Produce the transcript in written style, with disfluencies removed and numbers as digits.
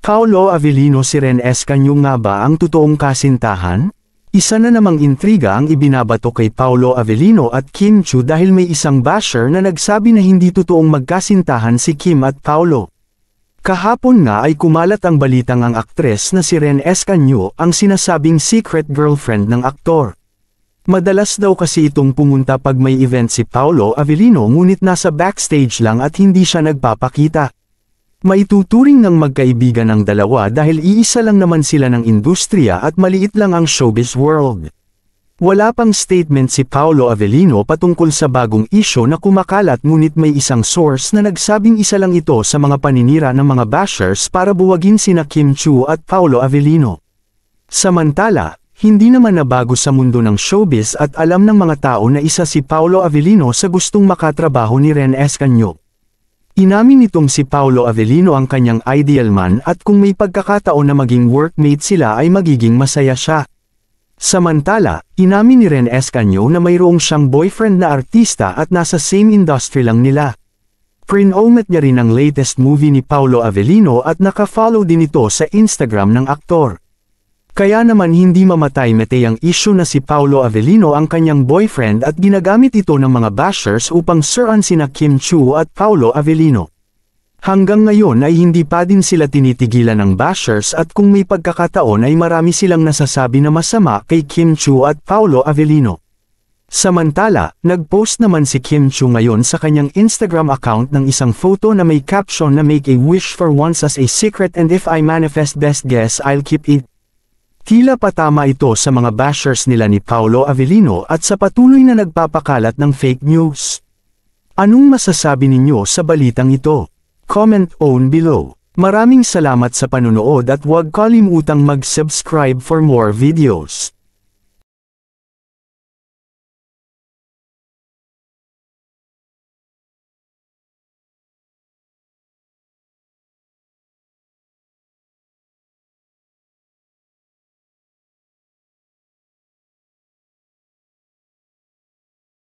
Paolo Avellino si Ren Escanio nga ba ang totoong kasintahan? Isa na namang intriga ang ibinabato kay Paolo Avellino at Kim Chiu dahil may isang basher na nagsabi na hindi totoong magkasintahan si Kim at Paolo. Kahapon nga ay kumalat ang balitang ang aktres na si Ren Escanio ang sinasabing secret girlfriend ng aktor. Madalas daw kasi itong pumunta pag may event si Paolo Avellino ngunit nasa backstage lang at hindi siya nagpapakita. Maituturing ng magkaibigan ang dalawa dahil iisa lang naman sila ng industriya at maliit lang ang showbiz world. Wala pang statement si Paolo Avellino patungkol sa bagong isyo na kumakalat ngunit may isang source na nagsabing isa lang ito sa mga paninira ng mga bashers para buwagin sina Kim Chiu at Paolo Avellino. Samantala, hindi naman nabago sa mundo ng showbiz at alam ng mga tao na isa si Paolo Avellino sa gustong makatrabaho ni Ren Escanio. Inamin nitong si Paolo Avellino ang kanyang ideal man at kung may pagkakataon na maging workmate sila ay magiging masaya siya. Samantala, inamin ni Ren Escanio na mayroong siyang boyfriend na artista at nasa same industry lang nila. Prinomet niya rin ang latest movie ni Paolo Avellino at naka-follow din ito sa Instagram ng aktor. Kaya naman hindi mamatay-matay ang issue na si Paolo Avellino ang kanyang boyfriend at ginagamit ito ng mga bashers upang suran sina Kim Chiu at Paolo Avellino. Hanggang ngayon ay hindi pa din sila tinitigilan ng bashers at kung may pagkakataon ay marami silang nasasabi na masama kay Kim Chiu at Paolo Avellino. Samantala, nag-post naman si Kim Chiu ngayon sa kanyang Instagram account ng isang photo na may caption na "Make a wish for once as a secret and if I manifest best guess I'll keep it." Tila patama ito sa mga bashers nila ni Paolo Avellino at sa patuloy na nagpapakalat ng fake news. Anong masasabi ninyo sa balitang ito? Comment on below. Maraming salamat sa panunood at huwag kalimutang mag-subscribe for more videos.